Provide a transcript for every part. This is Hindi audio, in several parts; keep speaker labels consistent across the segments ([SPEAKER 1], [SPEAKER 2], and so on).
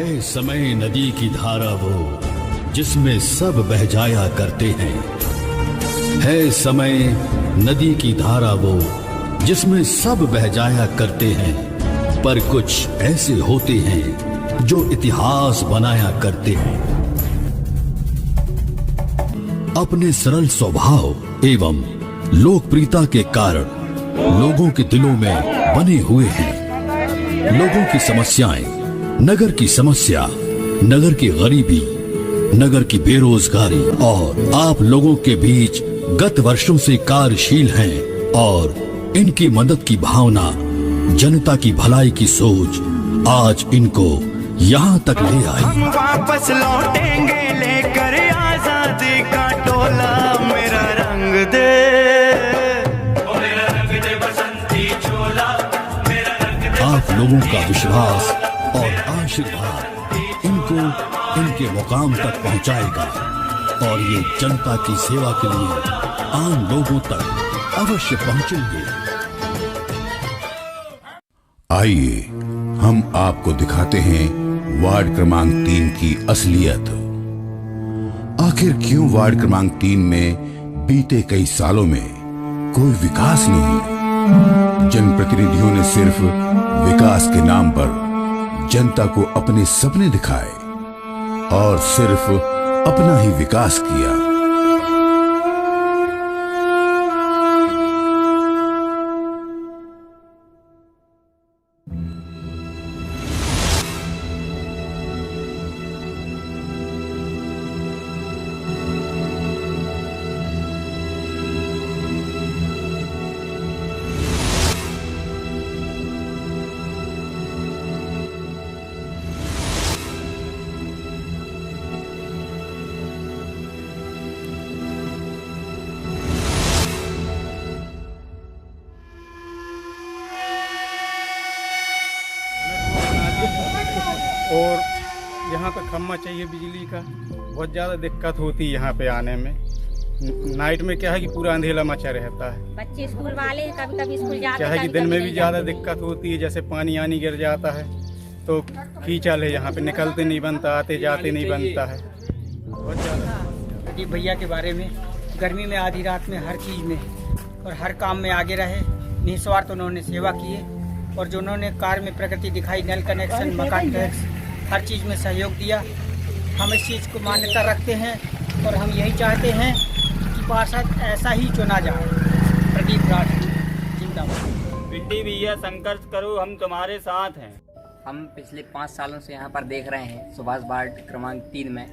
[SPEAKER 1] है समय नदी की धारा वो जिसमें सब बह जाया करते हैं। है समय नदी की धारा वो जिसमें सब बह जाया करते हैं। पर कुछ ऐसे होते हैं जो इतिहास बनाया करते हैं। अपने सरल स्वभाव एवं लोकप्रियता के कारण लोगों के दिलों में बने हुए हैं। लोगों की समस्याएं, नगर की समस्या, नगर की गरीबी, नगर की बेरोजगारी और आप लोगों के बीच गत वर्षों से कार्यशील हैं और इनकी मदद की भावना, जनता की भलाई की सोच आज इनको यहाँ तक ले आई।
[SPEAKER 2] हम वापस लौटेंगे लेकर आजादी का टोला, मेरा रंग दे, मेरा रंग दे बसंती चोला, मेरा रंग दे।
[SPEAKER 1] आप लोगों का विश्वास और आशीर्वाद इनको इनके मुकाम तक पहुंचाएगा और ये जनता की सेवा के लिए आम लोगों तक अवश्य पहुंचेंगे।
[SPEAKER 3] आइए हम आपको दिखाते हैं वार्ड क्रमांक 3 की असलियत। आखिर क्यों वार्ड क्रमांक 3 में बीते कई सालों में कोई विकास नहीं? जनप्रतिनिधियों ने सिर्फ विकास के नाम पर जनता को अपने सपने दिखाए और सिर्फ अपना ही विकास किया।
[SPEAKER 4] और यहाँ पे खम्मा चाहिए बिजली का, बहुत ज़्यादा दिक्कत होती है यहाँ पे आने में। नाइट में क्या है कि पूरा अंधेला मचा रहता है।
[SPEAKER 5] बच्चे स्कूल वाले कभी कभी स्कूल जाते
[SPEAKER 4] क्या है कि दिन में भी ज़्यादा दिक्कत होती है, जैसे पानी आनी गिर जाता है तो कीचड़ है यहाँ पे, निकलते नहीं बनता, आते जाते नहीं बनता है, बहुत ज़्यादा।
[SPEAKER 6] प्रदीप भैया के बारे में, गर्मी में आधी रात में हर चीज़ में और हर काम में आगे रहे, निस्वार्थ उन्होंने सेवा की है और जो उन्होंने कार्य में प्रगति दिखाई, नल कनेक्शन, मकान टैक्स, हर चीज़ में सहयोग दिया। हम इस चीज़ को मान्यता रखते हैं और हम यही चाहते हैं कि पार्षद ऐसा ही चुना जाए। प्रदीप राज जिंदाबाद।
[SPEAKER 7] पिंडी भैया संघर्ष करो, हम तुम्हारे साथ हैं।
[SPEAKER 8] हम पिछले 5 सालों से यहाँ पर देख रहे हैं सुभाष वार्ड क्रमांक 3 में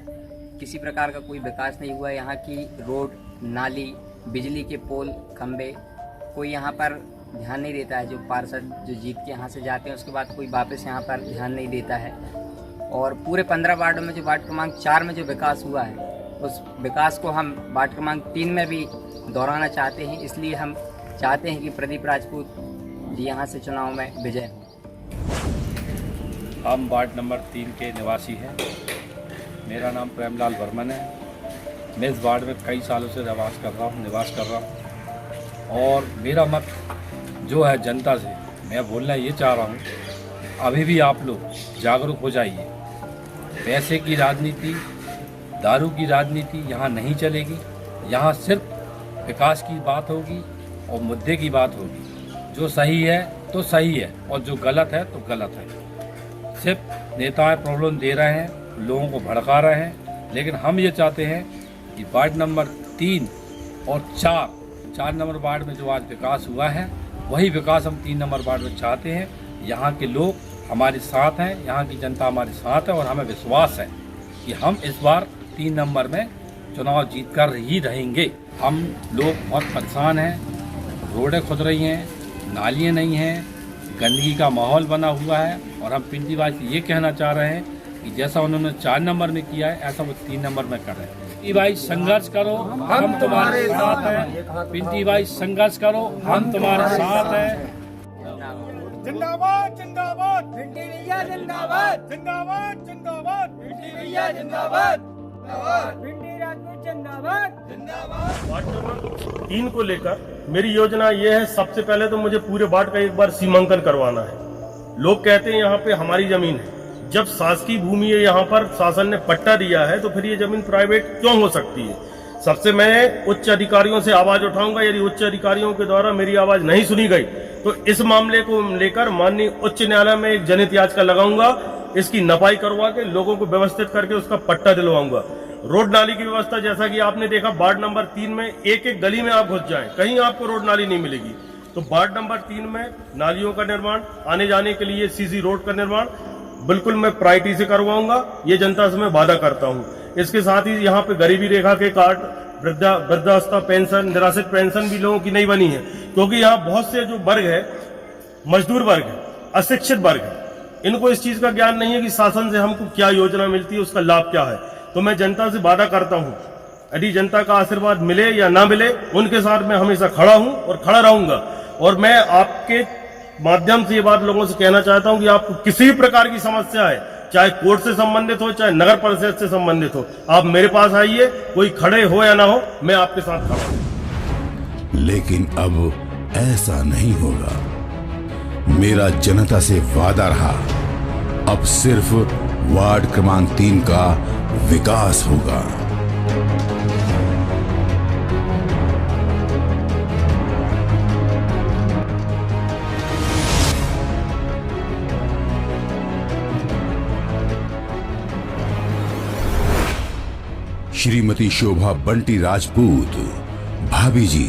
[SPEAKER 8] किसी प्रकार का कोई विकास नहीं हुआ। यहाँ की रोड, नाली, बिजली के पोल, खंबे, कोई यहाँ पर ध्यान नहीं देता है। जो पार्षद जो जीत के यहाँ से जाते हैं उसके बाद कोई वापस यहाँ पर ध्यान नहीं देता है। और पूरे 15 वार्डों में जो वार्ड क्रमांक 4 में जो विकास हुआ है उस विकास को हम वार्ड क्रमांक 3 में भी दोहराना चाहते हैं। इसलिए हम चाहते हैं कि प्रदीप राजपूत जी यहाँ से चुनाव में विजय हो।
[SPEAKER 9] हम वार्ड नंबर 3 के निवासी हैं। मेरा नाम प्रेमलाल वर्मन है। मैं इस वार्ड में कई सालों से निवास कर रहा हूँ और मेरा मत जो है जनता से मैं बोलना ये चाह रहा हूँ, अभी भी आप लोग जागरूक हो जाइए। पैसे की राजनीति, दारू की राजनीति यहाँ नहीं चलेगी। यहाँ सिर्फ विकास की बात होगी और मुद्दे की बात होगी। जो सही है तो सही है और जो गलत है तो गलत है। सिर्फ नेताएं प्रॉब्लम दे रहे हैं, लोगों को भड़का रहे हैं, लेकिन हम ये चाहते हैं कि वार्ड नंबर 3 और 4 नंबर वार्ड में जो आज विकास हुआ है वही विकास हम 3 नंबर वार्ड में चाहते हैं। यहाँ के लोग हमारे साथ हैं, यहाँ की जनता हमारे साथ है और हमें विश्वास है कि हम इस बार 3 नंबर में चुनाव जीत कर ही रहेंगे। हम लोग बहुत परेशान हैं, रोडें खुद रही हैं, नालियाँ नहीं हैं, गंदगी का माहौल बना हुआ है और हम पिंडीवासी से ये कहना चाह रहे हैं कि जैसा उन्होंने 4 नंबर में किया है ऐसा वो 3 नंबर में कर रहे हैं। पिंडी भाई संघर्ष करो, हम तुम्हारे साथ हैं। पिंडी भाई संघर्ष करो, हम तुम्हारे साथ हैं।
[SPEAKER 4] जिंदाबाद जिंदाबाद पिंडी भैया, जिंदाबाद जिंदाबाद जिंदाबाद पिंडी भैया, जिंदाबाद पिंडी राजपूत, जिंदाबाद जिंदाबाद।
[SPEAKER 10] वार्ड नंबर 3 को लेकर मेरी योजना ये है, सबसे पहले तो मुझे पूरे वार्ड का एक बार सीमांकन करवाना है। लोग कहते हैं यहाँ पे हमारी जमीन है, जब शासकीय भूमि है, यहाँ पर शासन ने पट्टा दिया है, तो फिर ये जमीन प्राइवेट क्यों हो सकती है? सबसे मैं उच्च अधिकारियों से आवाज उठाऊंगा। यदि उच्च अधिकारियों के द्वारा मेरी आवाज नहीं सुनी गई तो इस मामले को लेकर माननीय उच्च न्यायालय में एक जनहित याचिका लगाऊंगा। इसकी नपाई करवा के लोगों को व्यवस्थित करके उसका पट्टा दिलवाऊंगा। रोड नाली की व्यवस्था, जैसा कि आपने देखा वार्ड नंबर 3 में एक एक गली में आप घुस जाएं, कहीं आपको रोड नाली नहीं मिलेगी। तो वार्ड नंबर 3 में नालियों का निर्माण, आने जाने के लिए सीसी रोड का निर्माण बिल्कुल मैं प्रायोरिटी से करवाऊंगा। ये जनता से मैं वादा करता हूं। इसके साथ ही यहाँ पे गरीबी रेखा के कार्ड, वृद्धावस्था पेंशन, निराश्रित पेंशन भी लोगों की नहीं बनी है, क्योंकि यहाँ बहुत से जो वर्ग है, मजदूर वर्ग है, अशिक्षित वर्ग है, इनको इस चीज का ज्ञान नहीं है कि शासन से हमको क्या योजना मिलती है, उसका लाभ क्या है। तो मैं जनता से वादा करता हूं, यदि जनता का आशीर्वाद मिले या ना मिले, उनके साथ मैं हमेशा खड़ा हूं और खड़ा रहूंगा। और मैं आपके माध्यम से ये बात लोगों से कहना चाहता हूं कि आपको किसी भी प्रकार की समस्या है, चाहे कोर्ट से संबंधित हो, चाहे नगर परिषद से संबंधित हो, आप मेरे पास आइए। कोई खड़े हो या ना हो, मैं आपके साथ खड़ा हूं।
[SPEAKER 3] लेकिन अब ऐसा नहीं होगा। मेरा जनता से वादा रहा, अब सिर्फ वार्ड क्रमांक 3 का विकास होगा। श्रीमती शोभा बंटी राजपूत, भाभी जी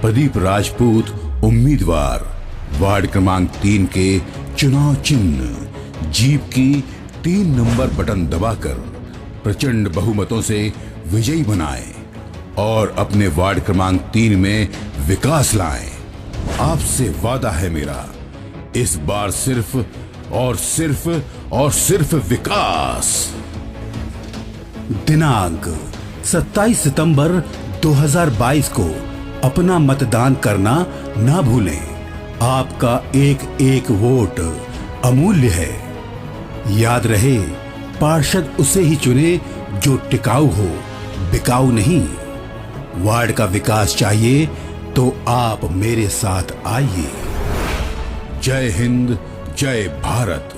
[SPEAKER 3] प्रदीप राजपूत उम्मीदवार, वार्ड क्रमांक 3 के चुनाव चिन्ह जीप की 3 नंबर बटन दबाकर प्रचंड बहुमतों से विजयी बनाएं और अपने वार्ड क्रमांक 3 में विकास लाएं। आपसे वादा है मेरा, इस बार सिर्फ और सिर्फ और सिर्फ विकास।
[SPEAKER 11] दिनांक 27 सितंबर 2022 को अपना मतदान करना ना भूलें। आपका एक एक वोट अमूल्य है। याद रहे, पार्षद उसे ही चुने जो टिकाऊ हो, बिकाऊ नहीं। वार्ड का विकास चाहिए तो आप मेरे साथ आइए।
[SPEAKER 3] जय हिंद, जय भारत।